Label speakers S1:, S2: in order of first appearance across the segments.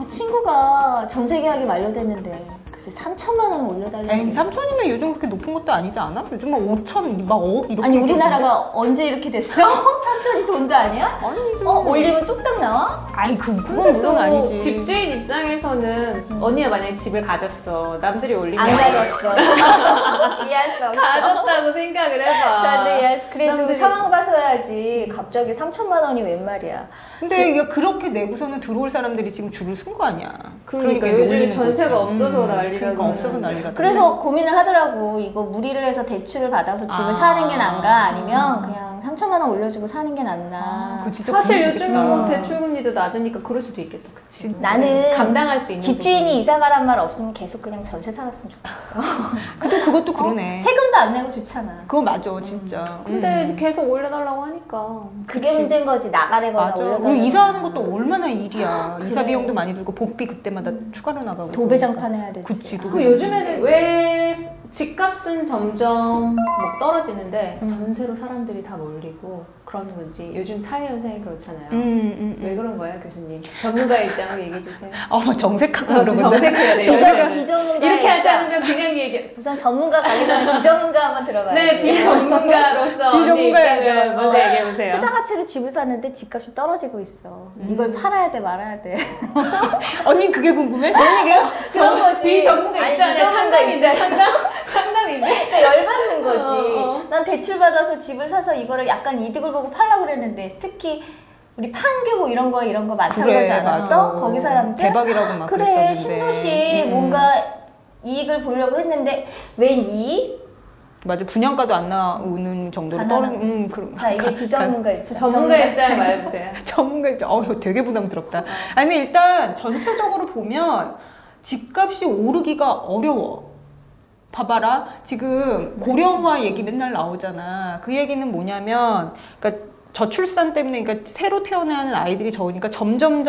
S1: 친구가 전세 계약이 만료됐는데 글쎄 3천만 원 올려달라고.
S2: 에이, 3천이면 요즘 그렇게 높은 것도 아니지 않아? 요즘 막 5천, 막 5억 이렇게.
S1: 아니 우리나라가 언제 이렇게 됐어? 3천이 돈도 아니야?
S2: 아니 좀.
S1: 올리면 뚝딱 나와?
S2: 아니 그건
S3: 근데
S2: 물론
S3: 또
S2: 아니지.
S3: 집주인 입장에서는 언니가 만약에 집을 가졌어. 남들이 올리면
S1: 안 가졌어. 이해할 수 없어.
S3: 가졌다고 생각을 해봐.
S1: 근데 그래도
S3: 남들이-
S1: 상황 봐서야지. 갑자기 3천만 원이 웬 말이야.
S2: 근데 이게 그렇게 내고서는 들어올 사람들이 지금 줄을 쓴 거 아니야.
S3: 그러니까
S2: 이제
S3: 요즘에
S2: 올리는
S3: 전세가
S2: 거지.
S3: 없어서 난리라고.
S2: 그러니까 없어서 난리가.
S1: 그래서 고민을 하더라고. 이거 무리를 해서 대출을 받아서 집을 사는 게 나은가 아니면 그냥 3천만 원 올려주고 사는 게 낫나.
S2: 그거 진짜
S3: 사실
S2: 고민이겠다.
S3: 요즘은 뭐 대출금리도 낮으니까 그럴 수도 있겠다. 그치?
S1: 나는
S3: 감당할 수 있는
S1: 집주인이 이사 가란 말 없으면 계속 그냥 전세 살았으면 좋겠어.
S2: 근데 그것도 그러네.
S1: 세금도 안 내고 좋잖아.
S2: 그거 맞아 진짜.
S3: 근데 계속 올려달라고 하니까.
S1: 그게
S2: 그치.
S1: 문제인 거지. 나가래거나
S2: 맞아.
S1: 올려달라고.
S2: 그리고 이사하는 것도 얼마나 일이야.
S1: 그래.
S2: 이사 비용도 많이 들고 복비 그때마다 추가로 나가고.
S1: 도배장판 해야 되지.
S2: 그치.
S3: 그 요즘에는 왜 집값은 점점 뭐 떨어지는데 전세로 사람들이 다 몰리고 그러는 건지 요즘 사회 현상이 그렇잖아요. 왜 그런 거예요, 교수님? 전문가 입장을 얘기해 주세요.
S2: 정색하고 그러는데.
S3: 정색해야 돼요.
S1: 비전문가
S3: 이렇게 하지 않으면 그냥 얘기.
S1: 우선 전문가 가기 전에 비전문가 한번 들어가야
S3: 네,
S1: 돼.
S3: 비전문가로서 언니
S2: 비전문가
S3: 입장을
S2: 얘기하고.
S3: 먼저 얘기해 보세요.
S1: 투자 가치로 집을 샀는데 집값이 떨어지고 있어. 이걸 팔아야 돼, 말아야 돼.
S2: 언니 그게 궁금해?
S1: 그런 거지.
S3: 비전문가
S1: 아니,
S3: 입장에
S1: 비전문가
S3: 상담인데
S1: 입장에.
S3: 상담인데.
S1: 그러니까 열받는 거지.
S3: 어.
S1: 난 대출 받아서 집을 사서 이거를 약간 이득을 보고 팔려고 그랬는데 특히 우리 판교고 이런 거 많다고 그러지 않았어?
S2: 맞아.
S1: 거기 사람들?
S2: 대박이라고 막
S1: 그래,
S2: 그랬었는데.
S1: 신도시 뭔가 이익을 보려고 했는데 웬 이익?
S2: 맞아. 분양가도 안 나오는 정도로
S1: 가난한
S2: 그럼.
S1: 자, 이게 비전문가 입장.
S3: 전문가 입장을 말해주세요.
S2: 전문가 입장. 되게 부담스럽다. 아니 근데 일단 전체적으로 보면 집값이 오르기가 어려워. 봐봐라. 지금 고령화 얘기 맨날 나오잖아. 그 얘기는 뭐냐면, 그러니까 저출산 때문에, 그러니까 새로 태어나는 아이들이 적으니까 점점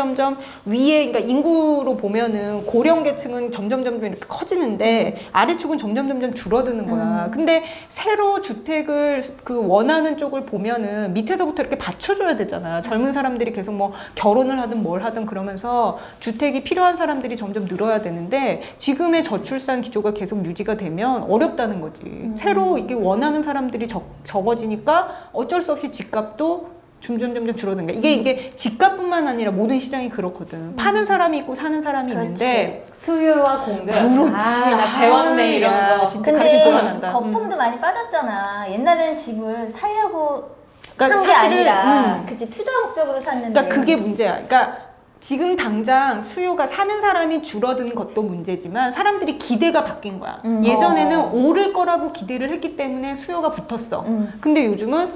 S2: 위에, 그러니까 인구로 보면은 고령계층은 점점 이렇게 커지는데 아래축은 점점 줄어드는 거야. 근데 새로 주택을 그 원하는 쪽을 보면은 밑에서부터 이렇게 받쳐줘야 되잖아. 젊은 사람들이 계속 뭐 결혼을 하든 뭘 하든 그러면서 주택이 필요한 사람들이 점점 늘어야 되는데 지금의 저출산 기조가 계속 유지가 되면 어렵다는 거지. 새로 이게 원하는 사람들이 적어지니까 어쩔 수 없이 집값도 점점 줄어드는 거야. 이게 집값뿐만 아니라 모든 시장이 그렇거든. 파는 사람이 있고 사는 사람이 있는데
S3: 수요와 공급.
S2: 그렇지.
S3: 나 배웠네 이런 거.
S2: 진짜
S1: 근데
S2: 가르칠 거 한다.
S1: 거품도 많이 빠졌잖아. 옛날에는 집을 살려고
S2: 그러니까
S1: 산 게
S2: 사실은,
S1: 아니라 그치 투자 목적으로 샀는데.
S2: 그러니까 그게 문제야. 그러니까 지금 당장 수요가 사는 사람이 줄어든 것도 문제지만 사람들이 기대가 바뀐 거야. 예전에는 오를 거라고 기대를 했기 때문에 수요가 붙었어. 근데 요즘은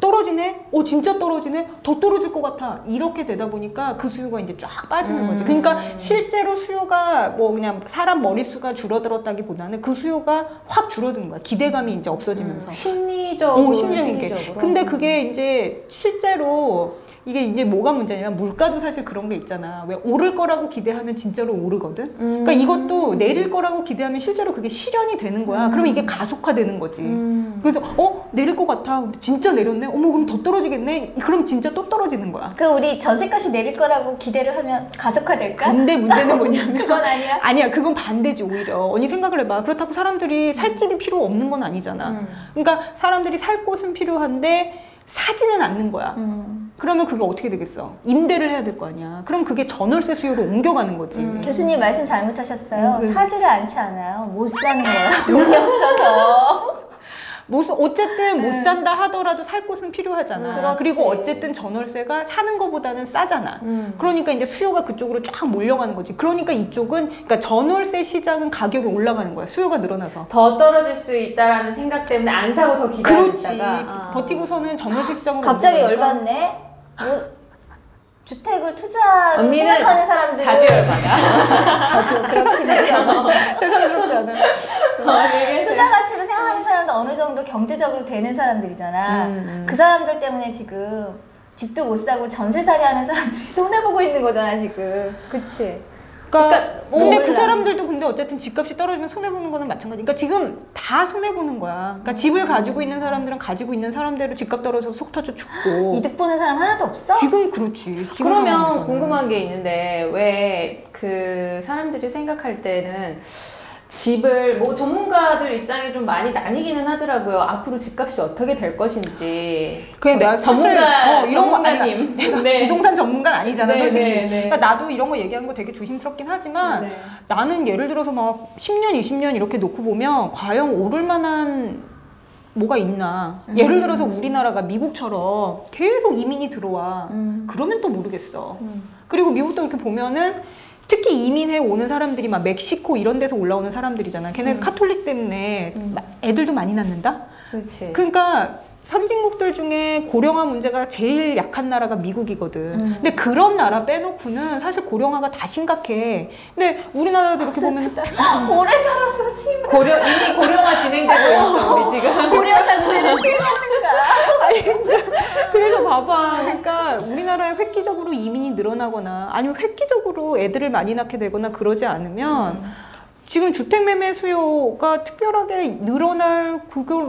S2: 떨어지네? 진짜 떨어지네? 더 떨어질 것 같아. 이렇게 되다 보니까 그 수요가 이제 쫙 빠지는 거지. 그러니까 실제로 수요가 뭐 그냥 사람 머릿수가 줄어들었다기보다는 그 수요가 확 줄어드는 거야. 기대감이 이제 없어지면서.
S3: 심리적으로.
S2: 심리적인 게. 근데 그게 이제 실제로 이게 이제 뭐가 문제냐면 물가도 사실 그런 게 있잖아. 왜 오를 거라고 기대하면 진짜로 오르거든. 그러니까 이것도 내릴 거라고 기대하면 실제로 그게 실현이 되는 거야. 그러면 이게 가속화되는 거지. 그래서 내릴 것 같아. 근데 진짜 내렸네. 어머 그럼 더 떨어지겠네. 그럼 진짜 또 떨어지는 거야.
S1: 그 우리 전세값이 내릴 거라고 기대를 하면 가속화될까?
S2: 근데 문제는 뭐냐면
S1: 그건 아니야?
S2: 아니야. 그건 반대지 오히려. 언니 생각을 해봐. 그렇다고 사람들이 살 집이 필요 없는 건 아니잖아. 그러니까 사람들이 살 곳은 필요한데 사지는 않는 거야. 그러면 그게 어떻게 되겠어? 임대를 해야 될 거 아니야. 그럼 그게 전월세 수요로 옮겨가는 거지.
S1: 교수님 말씀 잘못하셨어요. 사지를 않지 않아요. 못 사는 거야. 돈이 없어서.
S2: 어쨌든 못 산다 하더라도 살 곳은 필요하잖아.
S1: 그렇지.
S2: 그리고 어쨌든 전월세가 사는 것보다는 싸잖아. 그러니까 이제 수요가 그쪽으로 쫙 몰려가는 거지. 그러니까 이쪽은, 그러니까 전월세 시장은 가격이 올라가는 거야. 수요가 늘어나서.
S3: 더 떨어질 수 있다라는 생각 때문에 안 사고 더
S2: 그렇지.
S3: 기다렸다가
S2: 버티고서는 전월세 시장으로
S1: 갑자기
S2: 옮겨가니까.
S1: 열받네. 주택을 투자로
S3: 언니는
S1: 생각하는 사람들은
S3: 자주 열받아.
S1: 저도 그렇긴 해요.
S2: 세상스럽지 않아.
S1: 투자 가치로 생각하는 사람도 어느 정도 경제적으로 되는 사람들이잖아. 그 사람들 때문에 지금 집도 못 사고 전세살이 하는 사람들이 손해보고 있는 거잖아 지금. 그치?
S2: 근데 그
S1: 몰라.
S2: 사람들도 근데 어쨌든 집값이 떨어지면 손해보는 거는 마찬가지. 그러니까 지금 다 손해보는 거야. 그러니까 집을 가지고 있는 사람들은 가지고 있는 사람대로 집값 떨어져서 속 터져 죽고.
S1: 이득 보는 사람 하나도 없어?
S2: 지금 그렇지. 지금
S3: 그러면
S2: 상황에서는.
S3: 궁금한 게 있는데 왜 그 사람들이 생각할 때는 집을 뭐 전문가들 입장이 좀 많이 나뉘기는 하더라고요. 앞으로 집값이 어떻게 될 것인지.
S2: 그래 내가
S3: 전문가
S2: 이런 거 아니,
S3: 전문가님.
S2: 내가
S3: 네.
S2: 부동산 전문가는 아니잖아
S3: 네,
S2: 솔직히.
S3: 네, 네.
S2: 그러니까 나도 이런 거 얘기하는 거 되게 조심스럽긴 하지만
S3: 네.
S2: 나는 예를 들어서 막 10년, 20년 이렇게 놓고 보면 과연 오를 만한 뭐가 있나. 예를 들어서 우리나라가 미국처럼 계속 이민이 들어와. 그러면 또 모르겠어. 그리고 미국도 이렇게 보면은 특히 이민해 오는 사람들이 막 멕시코 이런 데서 올라오는 사람들이잖아. 걔네 카톨릭 때문에 애들도 많이 낳는다?
S3: 그렇지.
S2: 그러니까 선진국들 중에 고령화 문제가 제일 약한 나라가 미국이거든. 근데 그런 나라 빼놓고는 사실 고령화가 다 심각해. 근데 우리나라도 이렇게 보면
S1: 오래 살아서 심
S3: 이미 고령화 진행되고 있어 우리 지금.
S1: 고려 상태는 심하는가?
S2: 그래서 봐봐. 그러니까 우리나라에 획기적으로 이민이 늘어나거나 아니면 획기적으로 애들을 많이 낳게 되거나 그러지 않으면 지금 주택 매매 수요가 특별하게 늘어날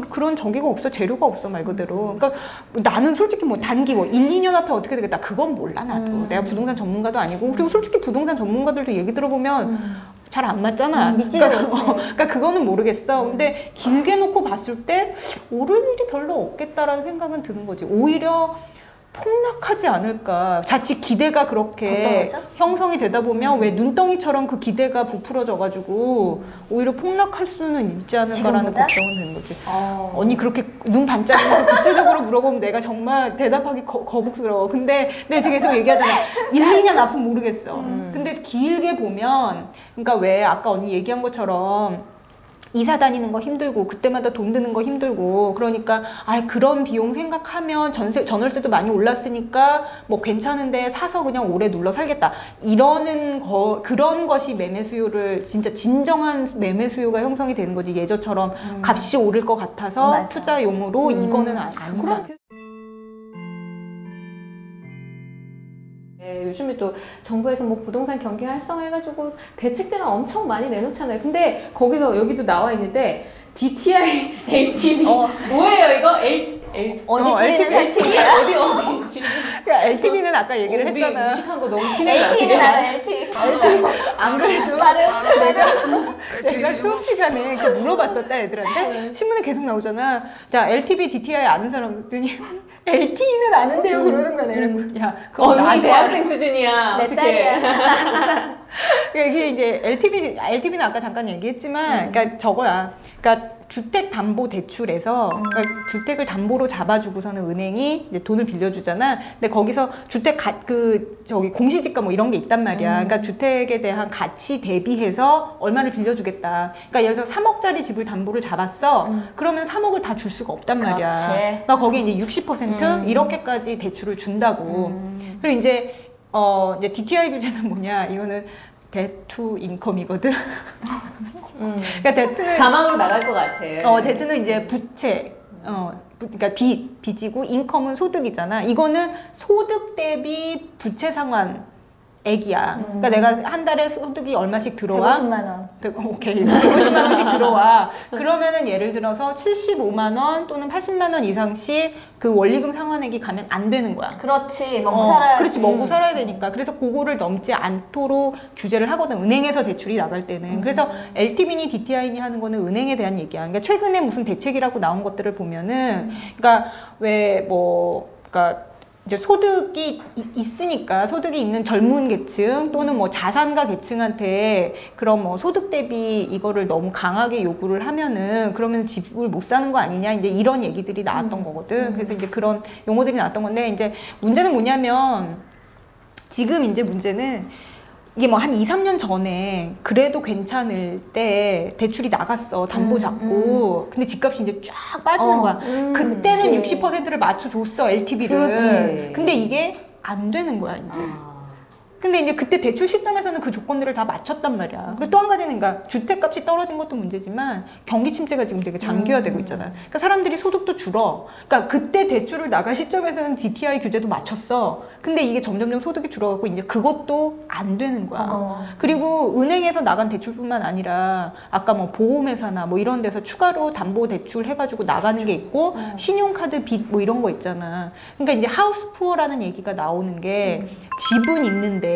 S2: 그런 전개가 없어. 재료가 없어 말 그대로. 그러니까 나는 솔직히 뭐 단기 뭐 1, 2년 앞에 어떻게 되겠다 그건 몰라 나도. 내가 부동산 전문가도 아니고 그리고 솔직히 부동산 전문가들도 얘기 들어보면 잘 안 맞잖아.
S1: 믿지도
S2: 그러니까,
S1: 못해.
S2: 그러니까 그거는 모르겠어. 근데 길게 놓고 봤을 때 오를 일이 별로 없겠다라는 생각은 드는 거지. 오히려 폭락하지 않을까. 자칫 기대가 그렇게
S1: 더 떨어져?
S2: 형성이 되다 보면 왜 눈덩이처럼 그 기대가 부풀어져가지고 오히려 폭락할 수는 있지 않을까라는
S1: 지금보다?
S2: 걱정은 되는 거지. 언니 그렇게 눈 반짝이면서 구체적으로 물어보면 내가 정말 대답하기 거북스러워. 근데 내가 지금 계속 얘기하잖아. 1, 2년 앞은 모르겠어. 근데 길게 보면 그러니까 왜 아까 언니 얘기한 것처럼 이사 다니는 거 힘들고 그때마다 돈 드는 거 힘들고 그러니까 아 그런 비용 생각하면 전월세도 많이 올랐으니까 뭐 괜찮은데 사서 그냥 오래 눌러 살겠다 이러는 그런 것이 매매 수요를 진짜 진정한 매매 수요가 형성이 되는 거지. 예전처럼 값이 오를 것 같아서
S1: 맞아.
S2: 투자용으로 이거는 아니잖아.
S3: 네, 요즘에 또 정부에서 뭐 부동산 경기 활성화해가지고 대책들을 엄청 많이 내놓잖아요. 근데 거기서 여기도 나와 있는데 DTI, LTV 뭐예요 이거?
S1: 어디 뿌리는
S2: LTV?
S1: 살칙이야?
S3: 어디?
S2: 그러니까 LTV는 아까 얘기를
S3: 우리
S2: 했잖아.
S3: 무식한 거 너무 치는 거
S1: LTE는
S3: 같아요.
S1: 알아, LTE.
S2: 안 그래도 내가 수업 시간에 그 물어봤었다 애들한테. 신문에 계속 나오잖아. 자 LTV, DTI 아는 사람 그랬더니 LTE는 아는데요 그러는 거야. 내가 야 그거
S3: 언니
S2: 나한테
S3: 대학생 수준이야.
S1: 내
S3: 어떡해.
S1: 딸이야.
S2: 이게 이제 LTV는 아까 잠깐 얘기했지만, 그러니까 저거야. 그러니까 주택담보대출에서 그러니까 주택을 담보로 잡아주고서는 은행이 이제 돈을 빌려주잖아. 근데 거기서 주택 공시지가 뭐 이런 게 있단 말이야. 그러니까 주택에 대한 가치 대비해서 얼마를 빌려주겠다. 그러니까 예를 들어 3억짜리 집을 담보를 잡았어. 그러면 3억을 다 줄 수가 없단 말이야.
S1: 그렇지.
S2: 그러니까 거기에 이제 60% 이렇게까지 대출을 준다고. 그리고 이제 DTI 규제는 뭐냐? 이거는 데투 인컴이거든. 그러니까 데트는
S3: 자막으로 나갈 것 같아.
S2: 데트는 이제 부채, 그러니까 빚이고 인컴은 소득이잖아. 이거는 소득 대비 부채 상환 액이야. 그러니까 내가 한 달에 소득이 얼마씩 들어와?
S1: 150만 원.
S2: 오케이. 150만 원씩 들어와. 그러면은 예를 들어서 75만 원 또는 80만 원 이상씩 그 원리금 상환액이 가면 안 되는 거야.
S1: 그렇지. 먹고 살아야지.
S2: 그렇지. 먹고 살아야 되니까. 그래서 그거를 넘지 않도록 규제를 하거든. 은행에서 대출이 나갈 때는. 그래서 LTV니 DTI니 하는 거는 은행에 대한 얘기야. 그러니까 최근에 무슨 대책이라고 나온 것들을 보면은 그러니까 그러니까 이제 소득이 있으니까 소득이 있는 젊은 계층 또는 뭐 자산가 계층한테 그런 뭐 소득 대비 이거를 너무 강하게 요구를 하면은 그러면 집을 못 사는 거 아니냐 이제 이런 얘기들이 나왔던 거거든. 그래서 이제 그런 용어들이 나왔던 건데 이제 문제는 뭐냐면 지금 이제 문제는 이게 뭐 한 2, 3년 전에 그래도 괜찮을 때 대출이 나갔어. 담보 잡고. 근데 집값이 이제 쫙 빠지는 거야. 그때는
S1: 그치.
S2: 60%를 맞춰줬어. LTV를.
S3: 그렇지.
S2: 근데 이게 안 되는 거야, 이제. 근데 이제 그때 대출 시점에서는 그 조건들을 다 맞췄단 말이야. 그리고 또 한 가지는 그러니까 주택값이 떨어진 것도 문제지만 경기 침체가 지금 되게 장기화되고 있잖아요. 그러니까 사람들이 소득도 줄어. 그러니까 그때 대출을 나갈 시점에서는 DTI 규제도 맞췄어. 근데 이게 점점점 소득이 줄어가고 이제 그것도 안 되는 거야. 그리고 은행에서 나간 대출뿐만 아니라 아까 뭐 보험회사나 뭐 이런 데서 추가로 담보 대출 해가지고 나가는 게 있고 신용카드 빚 뭐 이런 거 있잖아. 그러니까 이제 하우스 푸어라는 얘기가 나오는 게 집은 있는데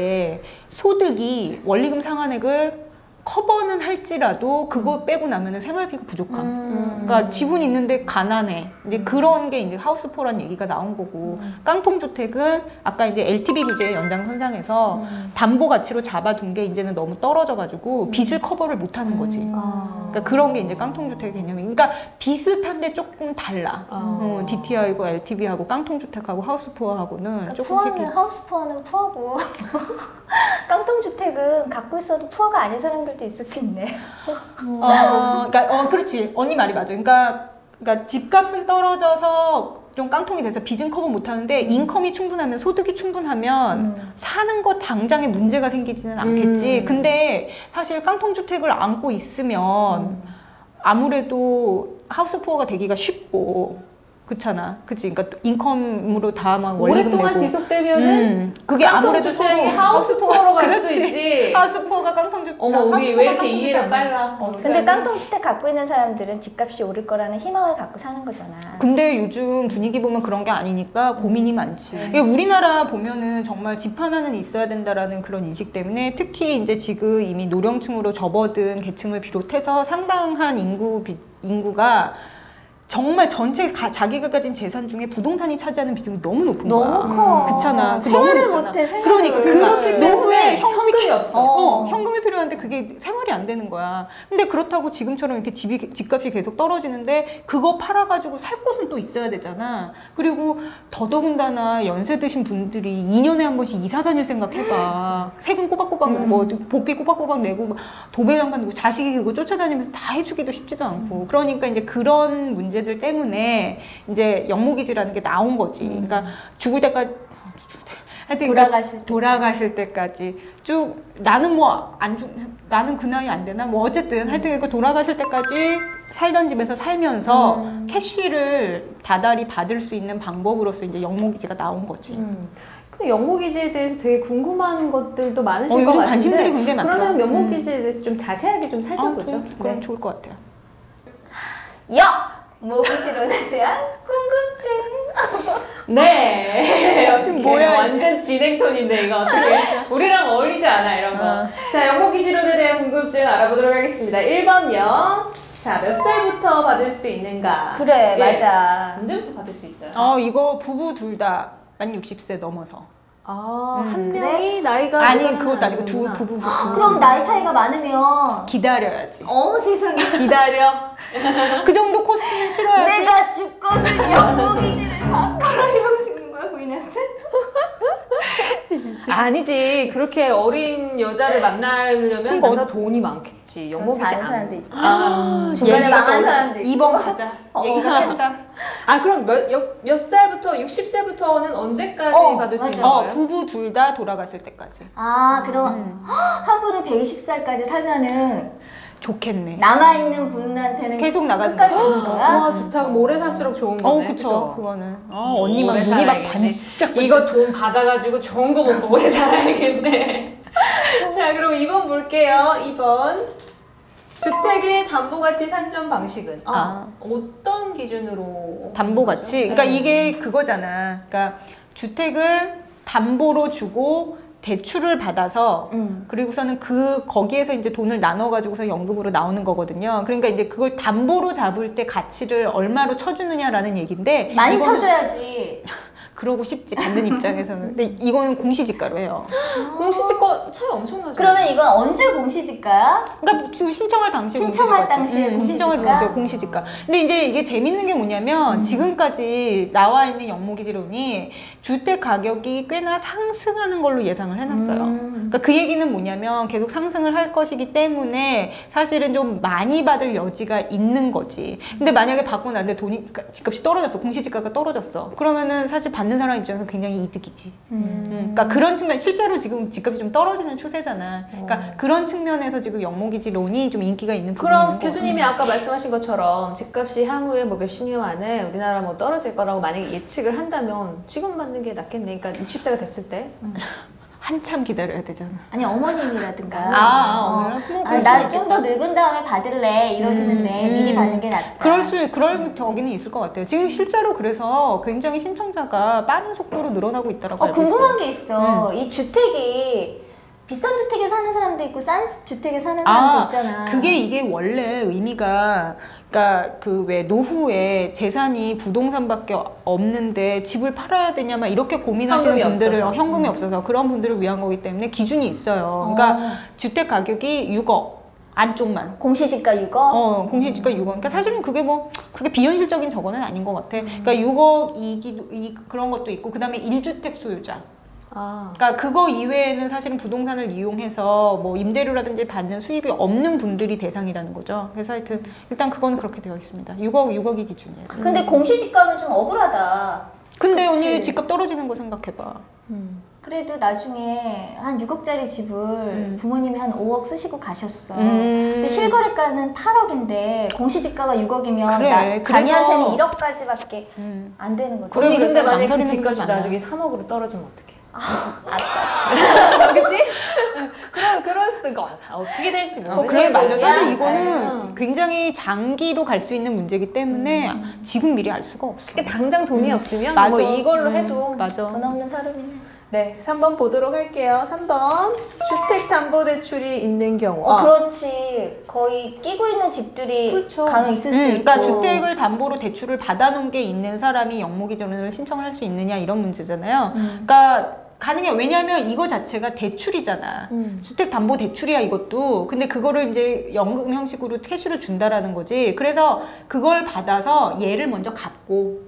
S2: 소득이 원리금 상환액을 커버는 할지라도 그거 빼고 나면은 생활비가 부족함. 그러니까 집은 있는데 가난해. 이제 그런 게 이제 하우스포라는 얘기가 나온 거고, 깡통주택은 아까 이제 LTV 규제의 연장선상에서 담보 가치로 잡아둔 게 이제는 너무 떨어져가지고 빚을 커버를 못 하는 거지. 그러니까 그런 게 이제 깡통주택 개념이. 그러니까 비슷한데 조금 달라. DTI고 LTV하고 깡통주택하고 하우스포하고는
S1: 그러니까
S2: 조금
S1: 푸어는 하우스푸어는 푸어고 깡통주택은 갖고 있어도 푸어가 아닌 사람들도 있을 수 있네.
S2: 그러니까 그렇지. 언니 말이 맞아. 그러니까 집값은 떨어져서 좀 깡통이 돼서 빚은 커버 못 하는데 인컴이 충분하면 소득이 충분하면 사는 거 당장에 문제가 생기지는 않겠지. 근데 사실 깡통주택을 안고 있으면 아무래도 하우스푸어가 되기가 쉽고 그렇잖아. 그치? 그러니까 인컴으로 다 막 원리금
S3: 오랫동안
S2: 내고
S3: 지속되면은
S2: 그게 아무래도
S3: 깡통주택이 하우스푸어로 갈 수 있지.
S2: 하우스푸어가 깡통주택.
S3: 어머, 우리 왜 이렇게 이해가 빨라?
S1: 근데 깡통주택 갖고 있는 사람들은 집값이 오를 거라는 희망을 갖고 사는 거잖아.
S2: 근데 요즘 분위기 보면 그런 게 아니니까 고민이 많지. 이게 우리나라 보면은 정말 집 하나는 있어야 된다라는 그런 인식 때문에 특히 이제 지금 이미 노령층으로 접어든 계층을 비롯해서 상당한 인구가 정말 전체 자기가 가진 재산 중에 부동산이 차지하는 비중이 너무 높은 거야.
S1: 너무 커.
S2: 그렇잖아.
S1: 생활을
S2: 너무
S1: 못해. 생활을
S2: 그러니까
S3: 그렇기 때문에 현금이 없어.
S2: 현금이 필요한데 그게 생활이 안 되는 거야. 근데 그렇다고 지금처럼 이렇게 집값이 계속 떨어지는데 그거 팔아가지고 살 곳은 또 있어야 되잖아. 그리고 더더군다나 연세 드신 분들이 2년에 한 번씩 이사 다닐 생각 해봐. 세금 꼬박꼬박 뭐 복비 꼬박꼬박 내고 도배장판 내고 자식이 그거 쫓아다니면서 다 해주기도 쉽지도 않고. 그러니까 이제 그런 문제들 때문에 이제 영모기지라는 게 나온 거지. 그러니까 죽을 때까지 하여튼 돌아가실 때까지 쭉 나는 뭐 나는 그 나이 안 되나 뭐 어쨌든 하여튼 그 돌아가실 때까지 살던 집에서 살면서 캐시를 다달이 받을 수 있는 방법으로서 이제 영모기지가 나온 거지.
S3: 근데 영모기지에 대해서 되게 궁금한 것들도 많으실 것
S2: 요즘
S3: 같은데
S2: 관심들이 굉장히 많더라.
S3: 그러면 영모기지에 대해서 좀 자세하게 좀 살펴보죠.
S2: 그럼 좋을 것 같아요.
S1: 모기지론에 대한 궁금증.
S3: 네. 어떻게
S2: 뭐야,
S3: 완전 진행톤인데 이거 어떻게 우리랑 어울리지 않아 이런 거. 자, 영모기지론에 대한 궁금증 알아보도록 하겠습니다. 1번요. 자, 몇 살부터 받을 수 있는가?
S1: 그래, 맞아.
S3: 언제부터 받을 수 있어요?
S2: 이거 부부 둘 다 만 60세 넘어서.
S3: 한 명이 나이가
S2: 아니 그것도 아니고 부부.
S1: 그럼 나이 차이가 많으면
S2: 기다려야지.
S1: 세상에.
S3: 기다려.
S2: 그 정도 코스트는 치러야지.
S1: 내가 죽거든 영모기지를 바꿔라 이러고 죽는 거야 부인한테?
S3: 아니지. 그렇게 어린 여자를 만나려면
S2: 그러니까
S3: 남자 돈이 많겠지. 영모기지
S1: 잘하는
S3: 안.
S1: 사람도 있고 중간에
S2: 얘기가
S1: 망한
S2: 또
S1: 사람도 있고
S2: 2번 가자. 얘기가 된다.
S3: 그럼 몇 살부터 60세부터는 언제까지 받을 수
S1: 맞아.
S3: 있는 거예요?
S2: 부부 둘 다 돌아가실 때까지.
S1: 그럼 한 분은 120살까지 살면은
S2: 좋겠네.
S1: 남아있는 분한테는
S2: 계속 나가는
S1: 끝까지
S2: 거야.
S1: 주는 거야?
S3: 와, 좋다. 그럼 오래 살수록 좋은 거네.
S2: 그쵸. 그거는. 언니 막
S3: 오래
S2: 눈이 막
S3: 살아야겠네.
S2: 반짝.
S3: 이거 돈 받아가지고 좋은 거 먹고 오래 살아야겠네. 자, 그럼 2번 볼게요. 2번. 주택의 담보가치 산정 방식은 어떤 기준으로
S2: 담보가치. 그러니까 이게 그거잖아. 그러니까 주택을 담보로 주고 대출을 받아서 그리고서는 거기에서 이제 돈을 나눠 가지고서 연금으로 나오는 거거든요. 그러니까 이제 그걸 담보로 잡을 때 가치를 얼마로 쳐주느냐라는 얘기인데
S1: 많이 쳐줘야지.
S2: 그러고 싶지 받는 입장에서는. 근데 이거는 공시지가로 해요.
S3: 공시지가 차이 엄청나죠.
S1: 그러면 이건 언제 공시지가야?
S2: 그러니까 지금 신청할 당시
S1: 신청할 당시에
S2: 신청할
S1: 공시지가?
S2: 공시지가. 근데 이제 이게 재밌는 게 뭐냐면 지금까지 나와 있는 영모기지론이 주택 가격이 꽤나 상승하는 걸로 예상을 해놨어요. 그러니까 그 얘기는 뭐냐면 계속 상승을 할 것이기 때문에 사실은 좀 많이 받을 여지가 있는 거지. 근데 만약에 받고 났는데 돈이, 그러니까 집값이 떨어졌어. 공시지가가 떨어졌어. 그러면은 사실 받는 사람 입장에서 굉장히 이득이지. 그러니까 그런 측면, 실제로 지금 집값이 좀 떨어지는 추세잖아. 그러니까 그런 측면에서 지금 영목이지론이 좀 인기가 있는 부분이
S3: 그럼
S2: 있는
S3: 교수님이 아까 말씀하신 것처럼 집값이 향후에 뭐 몇십 년 안에 우리나라 뭐 떨어질 거라고 만약에 예측을 한다면 지금 받는 게 낫겠네. 그러니까 60세가 됐을 때.
S2: 한참 기다려야 되잖아.
S1: 아니 어머님이라든가
S2: 나
S1: 좀 더 늙은 다음에 받을래 이러시는데 미리 받는 게 낫다.
S2: 그럴 적이는 있을 것 같아요. 지금 실제로 그래서 굉장히 신청자가 빠른 속도로 늘어나고 있다라고 알고
S1: 궁금한
S2: 있어요.
S1: 게 있어. 이 주택이 비싼 주택에 사는 사람도 있고 싼 주택에 사는 사람도 있잖아.
S2: 이게 원래 의미가, 그러니까 그 왜 노후에 재산이 부동산밖에 없는데 집을 팔아야 되냐 막 이렇게 고민하시는 분들을 현금이 없어서 그런 분들을 위한 거기 때문에 기준이 있어요. 그러니까 주택 가격이 6억 안쪽만.
S1: 공시지가 6억?
S2: 공시지가 6억. 그러니까 사실은 그게 뭐 그렇게 비현실적인 저거는 아닌 것 같아. 그러니까 6억 그런 것도 있고, 그 다음에 1주택 소유자. 그러니까 그거 이외에는 사실은 부동산을 이용해서 뭐 임대료라든지 받는 수입이 없는 분들이 대상이라는 거죠. 그래서 하여튼 일단 그거는 그렇게 되어 있습니다. 6억이 기준이에요.
S1: 근데 공시지가는 좀 억울하다.
S2: 근데 언니 집값 떨어지는 거 생각해봐.
S1: 그래도 나중에 한 6억짜리 집을 부모님이 한 5억 쓰시고 가셨어. 근데 실거래가는 8억인데 공시지가가 6억이면
S2: 그래,
S1: 자녀한테는 1억까지밖에 안 되는 거죠.
S3: 언니 근데 만약에 그
S2: 망설이는
S3: 집값이
S2: 것도
S3: 나중에 3억으로 떨어지면 어떡해?
S1: 아싸.
S3: 그치? 그럴 수도 있고 어떻게 될지 모르겠어.
S2: 그래, 맞아.
S1: 얘기야?
S2: 사실 이거는 굉장히 장기로 갈 수 있는 문제이기 때문에 지금 미리 알 수가 없어.
S3: 그게 당장 돈이 없으면
S2: 맞아.
S3: 뭐 이걸로 해도.
S2: 맞아.
S1: 돈 없는 사람이네.
S3: 네, 3번 보도록 할게요. 3번. 주택담보대출이 있는 경우.
S1: 그렇지. 거의 끼고 있는 집들이 간혹 있을 수 있고.
S2: 그러니까 주택을 담보로 대출을 받아놓은 게 있는 사람이 영목이전을 신청할 수 있느냐 이런 문제잖아요. 그러니까 가능해. 왜냐하면 이거 자체가 대출이잖아. 주택담보대출이야 이것도. 근데 그거를 이제 연금 형식으로 캐시를 준다라는 거지. 그래서 그걸 받아서 얘를 먼저 갚고,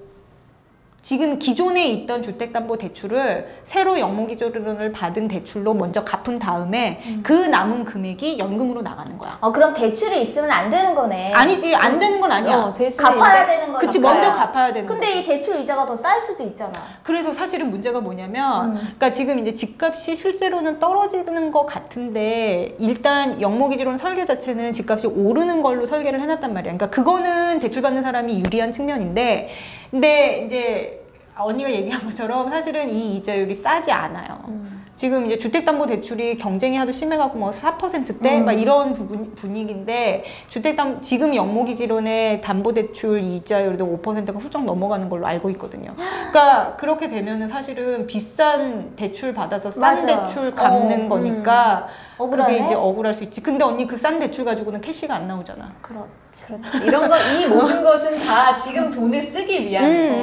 S2: 지금 기존에 있던 주택담보대출을 새로 영목이전을 받은 대출로 먼저 갚은 다음에 그 남은 금액이 연금으로 나가는 거야.
S1: 그럼 대출이 있으면 안 되는 거네.
S2: 아니지, 안 되는 건 아니야.
S1: 갚아야 되는 거니까.
S2: 그치, 먼저 갚아야 되는
S1: 근데 이 대출 이자가 더 쌀 수도 있잖아.
S2: 그래서 사실은 문제가 뭐냐면, 그러니까 지금 이제 집값이 실제로는 떨어지는 것 같은데, 일단 영목이지론 설계 자체는 집값이 오르는 걸로 설계를 해놨단 말이야. 그러니까 그거는 대출 받는 사람이 유리한 측면인데, 근데 이제 언니가 얘기한 것처럼 사실은 이 이자율이 싸지 않아요. 지금 이제 주택담보대출이 경쟁이 하도 심해갖고 뭐 4%대 막 이런 분위기인데, 지금 영목이지론의 담보대출 이자율도 5%가 훌쩍 넘어가는 걸로 알고 있거든요. 그러니까 그렇게 되면은 사실은 비싼 대출 받아서 싼 대출 갚는 거니까
S1: 억울하네?
S2: 그게 이제 억울할 수 있지. 근데 언니 그 싼 대출 가지고는 캐시가 안 나오잖아.
S1: 그렇지.
S3: 이런 거, 이 모든 것은 다 지금 돈을 쓰기 위한 거지.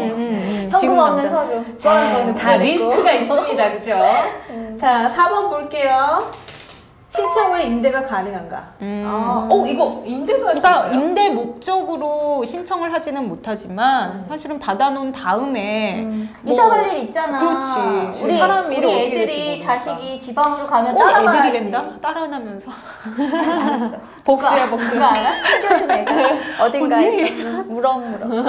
S1: 현금 없는 서류.
S3: 다 리스크가 있습니다. 그죠? 자, 4번 볼게요. 신청 후에 임대가 가능한가? 이거 임대도 할 수
S2: 그러니까
S3: 있어요?
S2: 임대 목적으로 신청을 하지는 못하지만 사실은 받아놓은 다음에
S1: 이사 갈 일 있잖아.
S2: 그렇지.
S1: 우리
S3: 사람 일이 어떻게 될지
S1: 애들이
S3: 모르니까.
S1: 자식이 지방으로 가면
S2: 꼭
S1: 따라가야지.
S2: 애들이랜다? 따라나면서
S1: 알았어.
S3: 복수야, 복수.
S1: 그거 알아? 숨겨둔 애가 어딘가에서 무럭무럭.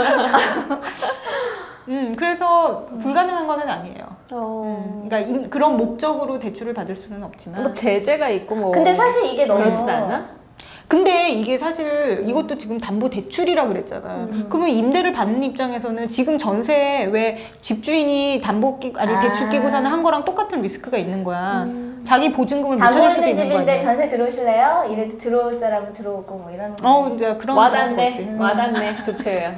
S2: 그래서 불가능한 거는 아니에요. 그러니까 그런 목적으로 대출을 받을 수는 없지만.
S3: 뭐 제재가 있고 뭐.
S1: 근데 사실 이게 너무
S3: 그렇진 않나?
S2: 근데 이게 사실 이것도 지금 담보 대출이라 그랬잖아. 그러면 임대를 받는 입장에서는 지금 전세에 왜 집주인이 대출 끼고 사는 한 거랑 똑같은 리스크가 있는 거야. 자기 보증금을 못 찾을 수도
S1: 담보 있는
S2: 있는 거야.
S1: 집인데 전세 들어오실래요? 이래도 들어올 사람은 들어오고 뭐 이러는 거.
S2: 이제 그런
S3: 와닿네. 와닿네. 그 표현.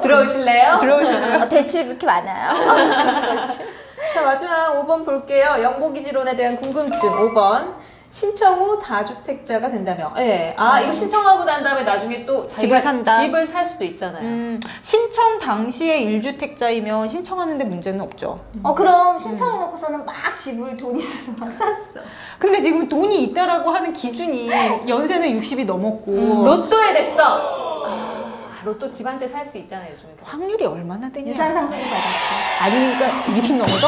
S3: 들어오실래요?
S2: 들어오실래요?
S1: 대출 그렇게 많아요?
S3: 자, 마지막 5번 볼게요. 영목이지론에 대한 궁금증 5번. 신청 후 다주택자가 된다며. 예. 이거 신청하고 난 다음에 나중에 또 자기가
S2: 집을 산다.
S3: 집을 살 수도 있잖아요.
S2: 신청 당시에 1주택자이면 신청하는데 문제는 없죠.
S1: 그럼 신청해놓고서는 막 집을 돈 있어서 막 샀어.
S2: 근데 지금 돈이 있다라고 하는 기준이 연세는 60이 넘었고
S3: 로또에 됐어. 바로 또 집안채 살 수 있잖아요, 요즘에.
S2: 확률이 얼마나 되냐?
S1: 유산 상속을 받았어.
S2: 아니 그러니까 60 넘어도?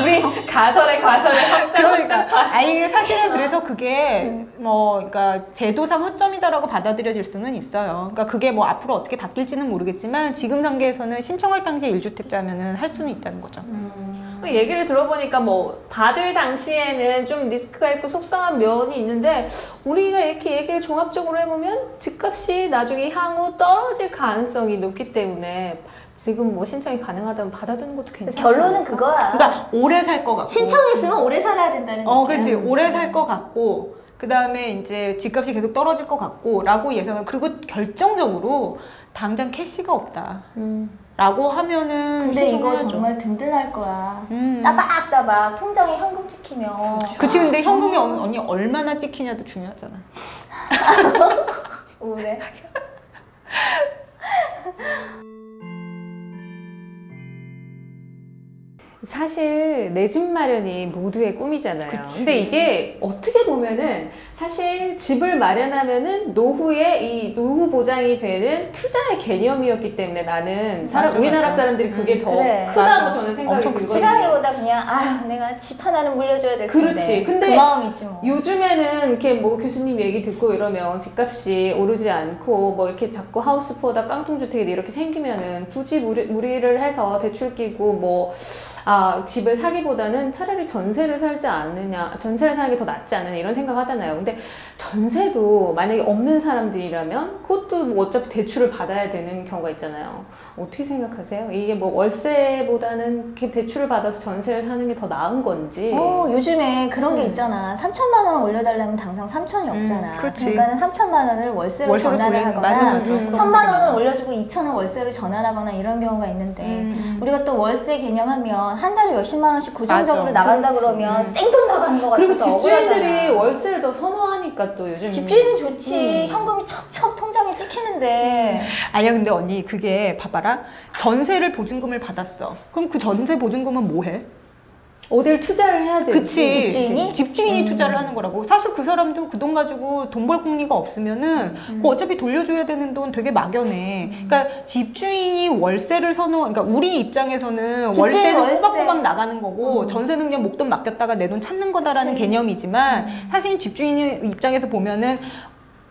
S3: 우리 가설에 확장.
S2: 아니 사실은 그래서 그게 뭐 그러니까 제도상 허점이다라고 받아들여질 수는 있어요. 그러니까 그게 뭐 앞으로 어떻게 바뀔지는 모르겠지만 지금 단계에서는 신청할 당시에 1주택자면은 할 수는 있다는 거죠.
S3: 얘기를 들어보니까 뭐 받을 당시에는 좀 리스크가 있고 속상한 면이 있는데 우리가 이렇게 얘기를 종합적으로 해보면 집값이 나중에 향후 떨어질 가능성이 높기 때문에 지금 뭐 신청이 가능하다면 받아두는 것도 괜찮지
S1: 결론은
S3: 않을까?
S1: 그거야.
S2: 그러니까 오래 살 것 같고.
S1: 신청했으면 오래 살아야 된다는 얘기야.
S2: 그렇지. 오래 살 것 같고. 그 다음에 이제 집값이 계속 떨어질 것 같고 라고 예상을 그리고 결정적으로 당장 캐시가 없다 라고 하면은
S1: 근데 이거
S2: 신청해야죠.
S1: 정말 든든할 거야. 따박따박 통장에 현금 찍히면.
S2: 그치 근데 현금이 언니 얼마나 찍히냐도 중요하잖아.
S1: 우울해.
S3: 사실 내 집 마련이 모두의 꿈이잖아요. 근데 이게 어떻게 보면은 사실 집을 마련하면은 노후에 이 노후 보장이 되는 투자의 개념이었기 때문에 나는 우리나라 사람들이 그게 더
S1: 그래.
S3: 크다고
S2: 맞아.
S3: 저는 생각이 들거든요.
S1: 시장이보다 그냥 내가 집 하나는 물려줘야 될 텐데.
S3: 그렇지. 근데
S1: 그 마음이지 뭐.
S3: 요즘에는 이렇게 뭐 교수님 얘기 듣고 이러면 집값이 오르지 않고 뭐 이렇게 자꾸 하우스 푸어다 깡통주택이 이렇게 생기면은 굳이 무리를 해서 대출 끼고 뭐 집을 사기보다는 차라리 전세를 살지 않느냐, 전세를 사는 게 더 낫지 않느냐 이런 생각 하잖아요. 근데 전세도 만약에 없는 사람들이라면 그것도 뭐 어차피 대출을 받아야 되는 경우가 있잖아요. 어떻게 생각하세요? 이게 뭐 월세보다는 이렇게 대출을 받아서 전세를 사는 게 더 나은 건지.
S1: 요즘에 그런 게 있잖아. 3천만 원 올려달라면 당장 3천이 없잖아.
S2: 그렇지.
S1: 그러니까는 3천만 원을 월세로 전환을 하거나
S2: 맞아.
S1: 1천만 원은 올려주고 2천을 월세로 전환하거나 이런 경우가 있는데 우리가 또 월세 개념하면 한 달에 몇십만 원씩 고정적으로
S2: 맞아.
S1: 나간다
S3: 그렇지.
S1: 그러면 생돈 나가는 것 같아서
S3: 그리고 집주인들이
S1: 억울하잖아.
S3: 월세를 더 선호하니까 또 요즘
S1: 집주인은 좋지. 현금이 척척 통장에 찍히는데.
S2: 아니야 근데 언니 그게 봐봐라 전세를 보증금을 받았어. 그럼 그 전세 보증금은 뭐해?
S3: 어딜 투자를 해야 되지.
S1: 집주인이?
S2: 집주인이 투자를 하는 거라고. 사실 그 사람도 그 돈 가지고 돈 벌 궁리가 없으면은 그거 어차피 돌려줘야 되는 돈 되게 막연해. 그러니까 집주인이 월세를 그러니까 우리 입장에서는 월세는
S1: 월세.
S2: 꼬박꼬박 나가는 거고 전세는 그냥 목돈 맡겼다가 내 돈 찾는 거다라는
S1: 그치.
S2: 개념이지만 사실 집주인 입장에서 보면은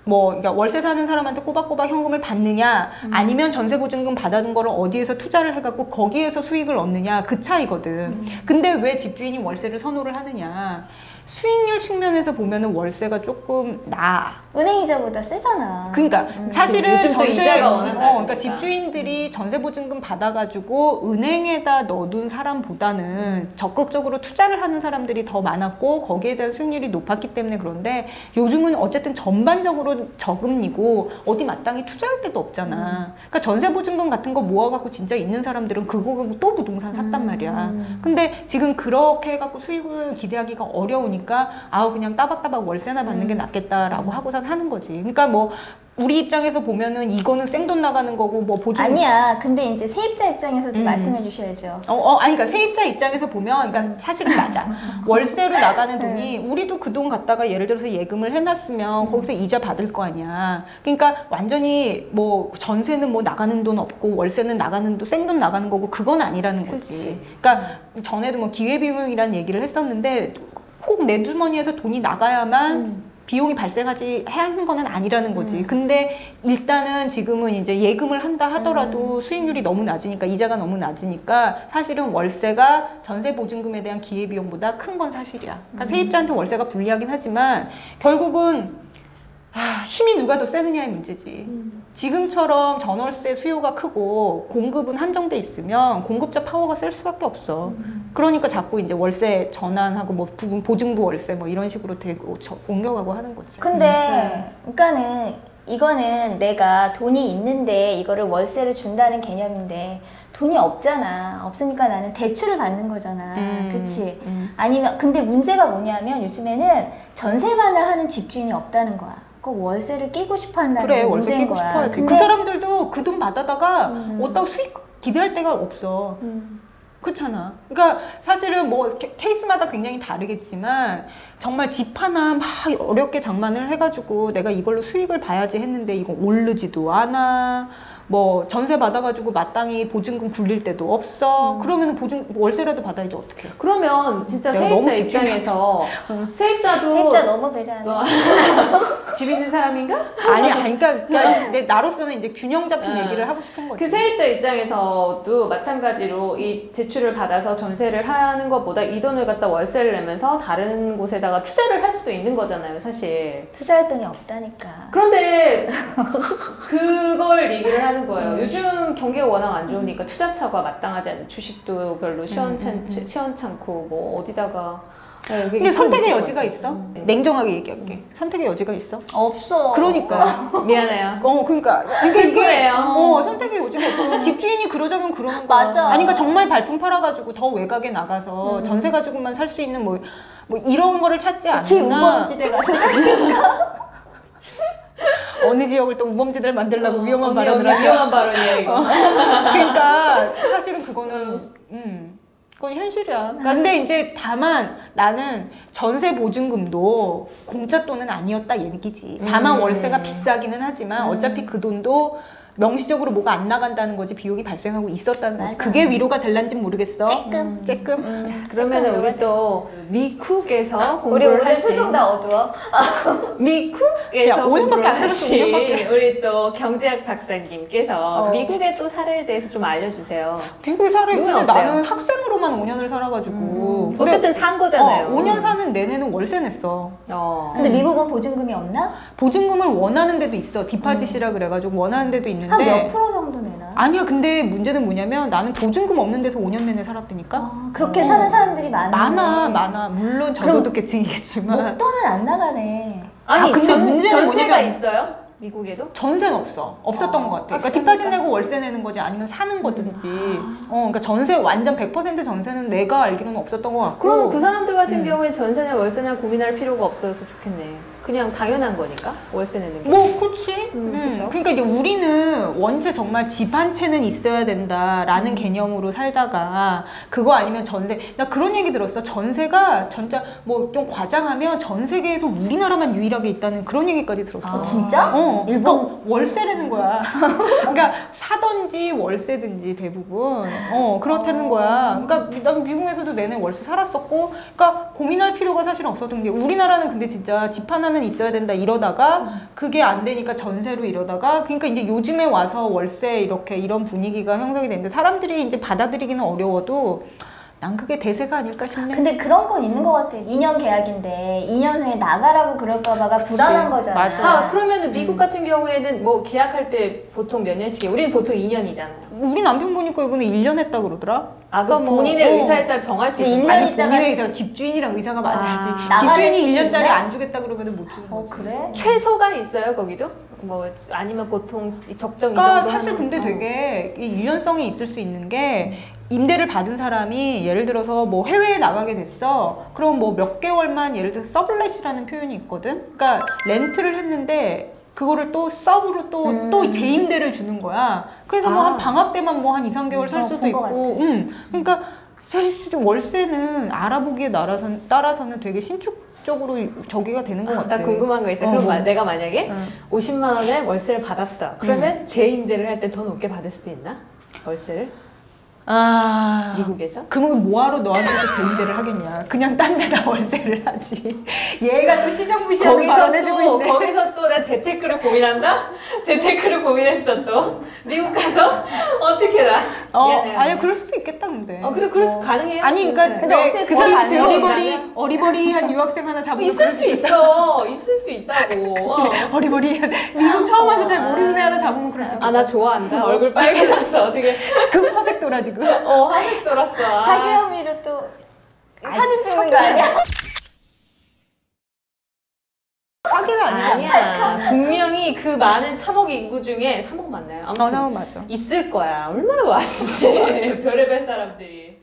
S2: 그러니까 월세 사는 사람한테 꼬박꼬박 현금을 받느냐 아니면 전세보증금 받아둔 거를 어디에서 투자를 해갖고 거기에서 수익을 얻느냐 그 차이거든. 근데 왜 집주인이 월세를 선호를 하느냐? 수익률 측면에서 보면은 월세가 조금 나아.
S1: 은행이자보다 세잖아.
S2: 그러니까 사실은
S3: 요즘 또 이자가 워낙
S2: 그러니까
S3: 낮으니까.
S2: 집주인들이 전세보증금 받아가지고 은행에다 넣어둔 사람보다는 적극적으로 투자를 하는 사람들이 더 많았고 거기에 대한 수익률이 높았기 때문에 그런데 요즘은 어쨌든 전반적으로 저금리고 어디 마땅히 투자할 데도 없잖아. 그러니까 전세보증금 같은 거 모아갖고 진짜 있는 사람들은 그거 갖고 또 부동산 샀단 말이야. 근데 지금 그렇게 해갖고 수익을 기대하기가 어려우니까 그냥 따박따박 월세나 받는 게 낫겠다라고 하고선 하는 거지. 그러니까 뭐 우리 입장에서 보면은 이거는 생돈 나가는 거고 뭐 보증
S1: 아니야. 근데 이제 세입자 입장에서도 말씀해 주셔야죠.
S2: 그러니까 세입자 입장에서 보면, 그러니까 사실은 맞아. 월세로 나가는 돈이 우리도 그 돈 갖다가 예를 들어서 예금을 해놨으면 거기서 이자 받을 거 아니야. 그러니까 완전히 뭐 전세는 뭐 나가는 돈 없고 월세는 나가는 돈 생돈 나가는 거고 그건 아니라는 거지. 그러니까 전에도 뭐 기회비용이라는 얘기를 했었는데 꼭 내 주머니에서 돈이 나가야만. 비용이 발생하지 하는 거는 아니라는 거지. 근데 일단은 지금은 이제 예금을 한다 하더라도 수익률이 너무 낮으니까 이자가 너무 낮으니까 사실은 월세가 전세 보증금에 대한 기회비용보다 큰 건 사실이야. 그러니까 세입자한테 월세가 불리하긴 하지만 결국은 힘이 누가 더 세느냐의 문제지. 지금처럼 전월세 수요가 크고 공급은 한정돼 있으면 공급자 파워가 셀 수밖에 없어. 그러니까 자꾸 이제 월세 전환하고 뭐 보증부 월세 뭐 이런 식으로 되고 옮겨가고 하는 거지.
S1: 근데 그러니까는 이거는 내가 돈이 있는데 이거를 월세를 준다는 개념인데 돈이 없잖아. 없으니까 나는 대출을 받는 거잖아. 그치? 아니면 근데 문제가 뭐냐면 요즘에는 전세만을 하는 집주인이 없다는 거야. 그 월세를 끼고 싶어 한다는 게
S2: 월세
S1: 문제인
S2: 끼고
S1: 거야.
S2: 싶어야지.
S1: 근데
S2: 그 사람들도 그 돈 받아다가 어디다가 수익 기대할 데가 없어. 그렇잖아. 그러니까 사실은 뭐 케이스마다 굉장히 다르겠지만 정말 집 하나 막 어렵게 장만을 해가지고 내가 이걸로 수익을 봐야지 했는데 이거 오르지도 않아. 뭐 전세 받아가지고 마땅히 보증금 굴릴 때도 없어. 그러면은 월세라도 받아야지 어떡해.
S3: 그러면 진짜
S2: 내가
S3: 세입자
S2: 너무
S3: 입장에서 세입자도
S1: 세입자 너무 배려하네.
S3: 집 있는 사람인가?
S2: 아니, 그러니까 이제 나로서는 이제 균형 잡힌 얘기를 하고 싶은 거지.
S3: 그 세입자 입장에서도 마찬가지로 이 대출을 받아서 전세를 하는 것보다 이 돈을 갖다 월세를 내면서 다른 곳에다가 투자를 할 수도 있는 거잖아요, 사실.
S1: 투자할 돈이 없다니까.
S3: 그런데 그걸 얘기를 하는 거예요. 요즘 경기가 워낙 안 좋으니까 투자처가 마땅하지 않은 주식도 별로 시원찮고 뭐 어디다가
S2: 근데 선택의 여지가 있어? 냉정하게 얘기할게. 선택의 여지가 있어?
S1: 없어.
S2: 그러니까.
S3: 미안해요.
S2: 그러니까.
S3: 슬프네요.
S2: 선택의 여지가 없고. 집주인이 그러자면 그러는 거야.
S1: 맞아.
S2: 아니, 그러니까 정말 발품 팔아가지고 더 외곽에 나가서 전세 가지고만 살 수 있는 뭐 이런 거를 찾지
S1: 지
S2: 않나.
S1: 우범지대 가서 살니까.
S2: 어느 지역을 또 우범지대를 만들려고 위험한 발언을 하죠.
S3: 위험한 발언이에요, 이거.
S2: 그러니까 사실은 그거는 그건 현실이야. 근데 이제 다만 나는 전세 보증금도 공짜 돈은 아니었다 얘기지. 다만 월세가 비싸기는 하지만 어차피 그 돈도 명시적으로 뭐가 안 나간다는 거지, 비용이 발생하고 있었다는 거지.
S1: 맞아.
S2: 그게 위로가 될란지 모르겠어.
S1: 쬐끔.
S3: 자, 그러면 우리 또 미쿡에서
S1: 우리
S3: 공부를
S1: 오늘
S3: 하신
S1: 표정 다 어두워.
S3: 미쿡에서
S2: 야, 5년밖에
S3: 공부를
S2: 안 살았어,
S3: 하신
S2: 5년밖에.
S3: 우리 또 경제학 박사님께서 미국의 또 사례에 대해서 좀 알려주세요.
S2: 미국에 살아
S3: 미국은
S2: 있는데
S3: 어때요?
S2: 나는 학생으로만 5년을 살아가지고. 근데
S3: 어쨌든 산 거잖아요.
S2: 5년 사는 내내는 월세 냈어.
S1: 근데 미국은 보증금이 없나?
S2: 보증금을 원하는 데도 있어. 디파짓이라 그래가지고 원하는 데도 있는데.
S1: 한 몇 프로 정도 내나?
S2: 아니야. 근데 문제는 뭐냐면 나는 보증금 없는 데서 5년 내내 살았다니까.
S1: 그렇게 사는 사람들이 많네.
S2: 많아. 물론 저소득계층이겠지만.
S1: 목돈은 안 나가네.
S3: 아니,
S2: 근데 문제는
S3: 전세가
S2: 뭐냐면-
S3: 있어요? 미국에도?
S2: 전세는 없어. 없었던 것 같아. 그러니까
S3: 확실합니까?
S2: 디파짓 내고 월세 내는 거지 아니면 사는 거든지. 그러니까 전세 완전 100% 전세는 내가 알기로는 없었던 것 같고.
S3: 그러면 그 사람들 같은 경우에 전세나 월세나 고민할 필요가 없어서 좋겠네. 그냥 당연한 거니까 월세 내는 게.
S2: 뭐, 그치?
S3: 그쵸.
S2: 그러니까 이제 우리는 원체 정말 집 한 채는 있어야 된다라는 개념으로 살다가 그거 아니면 전세. 나 그런 얘기 들었어. 전세가 진짜 뭐 좀 과장하면 전 세계에서 우리나라만 유일하게 있다는 그런 얘기까지 들었어.
S1: 진짜?
S2: 일본 그러니까 월세라는 거야. 그러니까 사던지 월세든지 대부분 그렇다는 거야. 그러니까 난 미국에서도 내내 월세 살았었고, 그러니까 고민할 필요가 사실은 없었던 게 우리나라는 근데 진짜 집 하나는 있어야 된다 이러다가 그게 안 되니까 전세로 이러다가 그러니까 이제 요즘에 와서 월세 이런 분위기가 형성이 되는데 사람들이 이제 받아들이기는 어려워도 난 그게 대세가 아닐까 싶네.
S1: 근데 그런 건 있는 것 같아. 2년 계약인데 2년 후에 나가라고 그럴까봐가 불안한 거잖아.
S2: 맞아.
S3: 그러면은 미국 같은 경우에는 뭐 계약할 때 보통 몇 년씩이에요? 우리는 보통 2년이잖아요.
S2: 우리 남편 보니까 이번에 1년 했다 그러더라.
S3: 그 본인의 의사에 따라 정할 수
S1: 근데
S3: 있는
S1: 1년
S2: 아니
S1: 있다가
S2: 본인의 의사가 집주인이랑 의사가 맞아야지.
S1: 나가는
S2: 집주인이 1년짜리
S1: 수도
S2: 안 주겠다 그러면 못 주는 거지.
S1: 그래?
S3: 최소가 있어요, 거기도? 뭐 아니면 보통 적정 이
S2: 그러니까
S3: 정도
S2: 사실
S3: 하는-
S2: 근데 되게 이 유연성이 있을 수 있는 게 임대를 받은 사람이 예를 들어서 뭐 해외에 나가게 됐어. 그럼 뭐 몇 개월만 예를 들어서 서블렛이라는 표현이 있거든. 그러니까 렌트를 했는데 그거를 또 서브로 또 재임대를 주는 거야. 그래서 뭐 한 방학 때만 뭐 한 2, 3개월 살 수도
S1: 본것
S2: 있고. 그러니까 사실 월세는 알아보기에 따라서는 되게 신축적으로 저기가 되는 것 같아.
S3: 나 궁금한 거 있어요. 그럼
S2: 뭐.
S3: 내가 만약에 50만 원에 월세를 받았어. 그러면 재임대를 할 때 더 높게 받을 수도 있나? 월세를? 미국에서?
S2: 그러면 뭐하러 너한테도 재임대를 하겠냐. 그냥 딴 데다 월세를 하지. 얘가 또 시장 무시하고 발언해주고 있네.
S3: 거기서 또 나 재테크를 고민한다? 재테크를 고민했어 또. 미국 가서 어떻게 나? 미안해요.
S2: 아니 그럴 수도 있겠다 근데.
S3: 근데 그럴 수 가능해요?
S2: 아니 그러니까
S1: 근데 어떻게
S2: 그
S1: 그걸
S2: 사람
S1: 알려?
S2: 어리버리한 유학생 하나 잡으면
S3: 있을 수 있어. 있을 수 있다고.
S2: 어리버리한 미국 처음 와서 잘 모르는 애 하나 잡으면 그럴 수 있겠다.
S3: 나 좋아한다. 얼굴 빨개졌어. 어떻게?
S2: 그 화색도라 지금.
S3: 화색 돌았어.
S1: 사기 혐의로 또 사진 찍는 거 아니야?
S2: 사기는 아니야.
S3: 아니야. 분명히 그 많은 3억 인구 중에 3억 맞나요? 아무튼
S2: 3억 맞아.
S3: 있을 거야. 얼마나 많은데. 별의별 사람들이.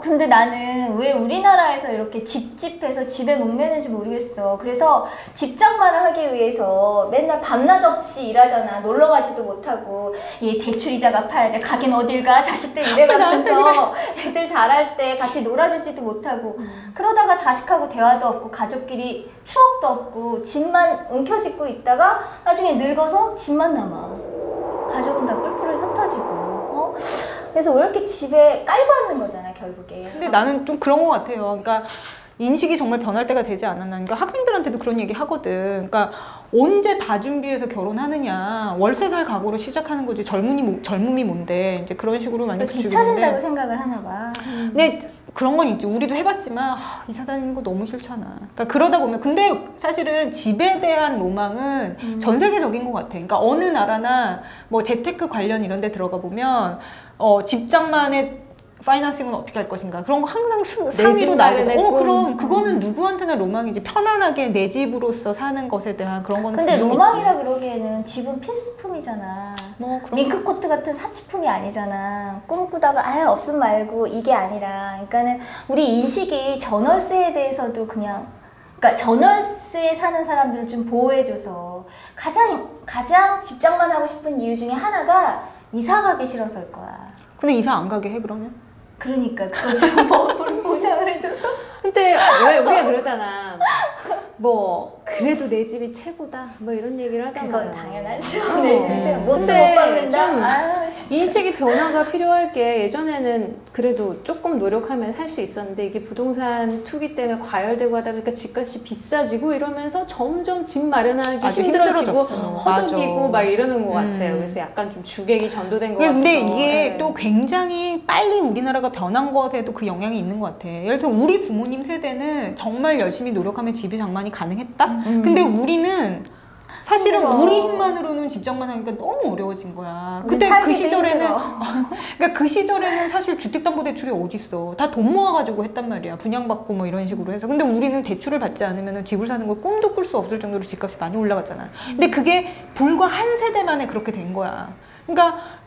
S1: 근데 나는 왜 우리나라에서 이렇게 집집해서 집에 목매는지 모르겠어. 그래서 집장만을 하기 위해서 맨날 밤낮 없이 일하잖아. 놀러 가지도 못하고. 얘 대출이자 갚아야 돼. 가긴 어딜 가. 자식들 일해가면서 애들 자랄 때 같이 놀아주지도 못하고. 그러다가 자식하고 대화도 없고 가족끼리 추억도 없고 집만 움켜쥐고 있다가 나중에 늙어서 집만 남아. 가족은 다 뿔뿔을 흩어지고. 그래서 왜 이렇게 집에 깔고 앉는 거잖아, 결국에.
S2: 근데 나는 좀 그런 것 같아요. 그러니까 인식이 정말 변할 때가 되지 않았나. 그러니까 학생들한테도 그런 얘기 하거든. 그러니까 언제 다 준비해서 결혼하느냐. 월세 살 각오로 시작하는 거지. 젊음이 뭔데. 이제 그런 식으로 많이
S1: 뒤처진다고 생각을 하나 봐.
S2: 근데 그런 건 있지. 우리도 해봤지만 이사 다니는 거 너무 싫잖아. 그러니까 그러다 보면 근데 사실은 집에 대한 로망은 전 세계적인 것 같아. 그러니까 어느 나라나 뭐 재테크 관련 이런 데 들어가 보면 집장만의 파이낸싱은 어떻게 할 것인가 그런 거 항상 상위로 나오고 그럼 그거는 누구한테나 로망이지. 편안하게 내 집으로서 사는 것에 대한 그런 거는
S1: 근데 로망이라 그러기에는 집은 필수품이잖아.
S2: 뭐
S1: 밍크코트 같은 사치품이 아니잖아. 꿈꾸다가 없음 말고 이게 아니라. 그러니까는 우리 인식이 전월세에 대해서도 그러니까 전월세에 사는 사람들을 좀 보호해줘서 가장 집장만 하고 싶은 이유 중에 하나가 이사 가기 싫어서일 거야.
S2: 근데 이사 안 가게 해 그러면?
S1: 그러니까 그거 좀 법으로 보장을 해줘서.
S3: 근데 왜 우리가 그러잖아. 뭐 그래도 내 집이 최고다. 뭐 이런 얘기를 하잖아.
S1: 그건 당연하죠. 내 집이 최고. 못
S3: 근데
S1: 받는다.
S3: 인식이 변화가 필요할 게 예전에는 그래도 조금 노력하면 살 수 있었는데 이게 부동산 투기 때문에 과열되고 하다 보니까 집값이 비싸지고 이러면서 점점 집 마련하기 힘들어지고 허덕이고
S2: 맞아.
S3: 막 이러는 것 같아요. 그래서 약간 좀 주객이 전도된 것 같아서.
S2: 근데 이게 또 굉장히 빨리 우리나라가 변한 것에도 그 영향이 있는 것 같아. 예를 들어 우리 부모님 세대는 정말 열심히 노력하면 집이 장만이 가능했다? 근데 우리는 사실은
S1: 힘들어.
S2: 우리 힘만으로는 집장만 하니까 너무 어려워진 거야. 그때 그
S1: 살기도
S2: 시절에는
S1: 힘들어.
S2: 그러니까 그 시절에는 사실 주택담보대출이 어딨어. 다 돈 모아가지고 했단 말이야. 분양받고 뭐 이런 식으로 해서. 근데 우리는 대출을 받지 않으면 집을 사는 걸 꿈도 꿀 수 없을 정도로 집값이 많이 올라갔잖아. 근데 그게 불과 한 세대 만에 그렇게 된 거야. 그러니까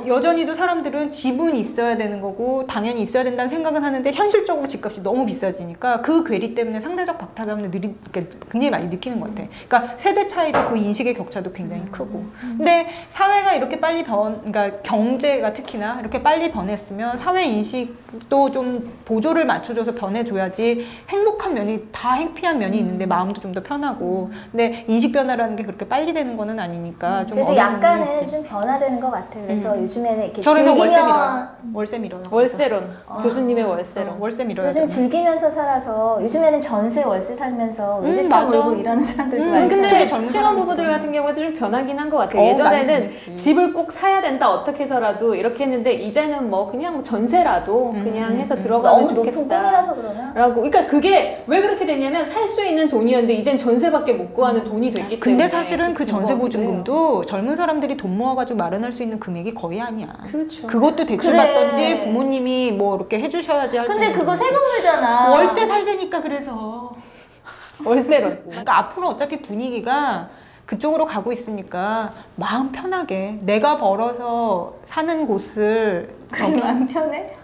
S2: 여전히도 사람들은 집은 있어야 되는 거고 당연히 있어야 된다는 생각은 하는데 현실적으로 집값이 너무 비싸지니까 그 괴리 때문에 상대적 박탈감을 굉장히 많이 느끼는 것 같아. 그러니까 세대 차이도 그 인식의 격차도 굉장히 크고. 근데 사회가 이렇게 빨리 그러니까 경제가 특히나 이렇게 빨리 변했으면 사회 인식도 좀 보조를 맞춰줘서 변해줘야지 행복한 면이 다 행피한 면이 있는데 마음도 좀 더 편하고. 근데 인식 변화라는 게 그렇게 빨리 되는 거는 아니니까 좀
S1: 그래도
S2: 어려운 부분이
S1: 약간은
S2: 있지.
S1: 좀 변화되는 것 같아. 그래서 요즘에는 이렇게
S2: 저는
S1: 즐기면
S2: 월세 밀어요.
S3: 월세론. 교수님의 월세론.
S2: 월세 밀어요.
S1: 요즘 즐기면서 살아서 요즘에는 전세 월세 살면서 외제차
S2: 맞아.
S1: 몰고 일하는 사람들도 많잖아.
S3: 근데
S2: 젊은
S3: 신혼부부들 같은 경우도 좀 변하긴 한 것 같아요. 예전에는 집을 꼭 사야 된다 어떻게 해서라도 이렇게 했는데 이제는 뭐 그냥 전세라도 그냥 해서 들어가면
S1: 너무 높은
S3: 좋겠다.
S1: 꿈이라서 그러나?
S3: 라고. 그러니까 그게 왜 그렇게 됐냐면 살 수 있는 돈이었는데 이젠 전세밖에 못 구하는 돈이 됐기 때문에.
S2: 근데 사실은 그
S3: 그렇게 된
S2: 전세
S3: 것 같기도 해요.
S2: 보증금도 젊은 사람들이 돈 모아가지고 마련할 수 있는 금액이 거의 아니야.
S3: 그렇죠.
S2: 그것도 대출
S1: 그래.
S2: 받던지 부모님이 뭐 이렇게 해주셔야지 할 수
S1: 근데
S2: 있는
S1: 그거
S2: 거지.
S1: 세금 물잖아.
S2: 월세 살제니까 그래서.
S3: 월세론.
S2: 그러니까 앞으로 어차피 분위기가 그쪽으로 가고 있으니까 마음 편하게 내가 벌어서 사는 곳을
S1: 그게 마음 편해?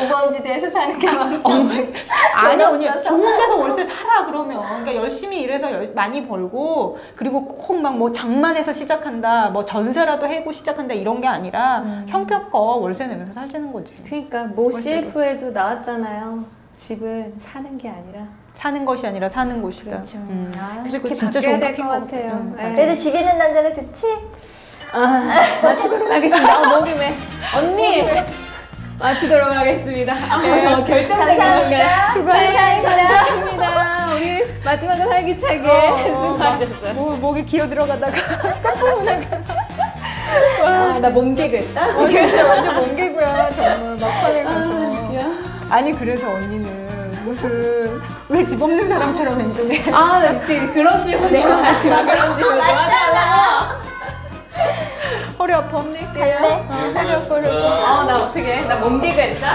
S1: 오범지대에서 사는 게 마음 편해?
S2: 아니
S1: 돈
S2: 언니
S1: 없어서?
S2: 좋은 데서 월세 살아 그러면. 그러니까 열심히 일해서 많이 벌고 그리고 꼭 막 뭐 장만해서 시작한다 뭐 전세라도 해고 시작한다 이런 게 아니라 형편껏 월세 내면서 살자는 거지.
S3: 그러니까 모 CF에도 나왔잖아요. 집은 사는 게 아니라
S2: 사는 것이 아니라 사는 곳이다.
S3: 그렇죠.
S1: 아,
S2: 그래서
S3: 그렇게
S2: 진짜
S3: 바뀌어야
S2: 좋은
S3: 될
S2: 카피인
S3: 것
S2: 것
S3: 같아요.
S2: 같아요.
S3: 네.
S1: 그래도 집 있는 남자가 좋지?
S3: 마치도록 하겠습니다. 목이 매. 언니! 마치도록 하겠습니다. 결정적인
S1: 감사합니다.
S3: 순간. 감사합니다. 우리 마지막은 활기차게 수고하셨어요.
S2: 목이 기어 들어가다가
S3: 나 몸개그 했다, 지금.
S2: 진짜 완전 멍개구야 정말 막판에 가서. 아니 그래서 언니는 무슨 왜 집 없는 사람처럼 행동해?
S3: 아, 나 미치겠네. 그런 질문 좋아하지 마. 그런 질문 좋아하잖아.
S2: 허리 아파.
S1: 갈래?
S2: 허리 아파.
S3: 나 어떻게 해? 나 몸개그 했다.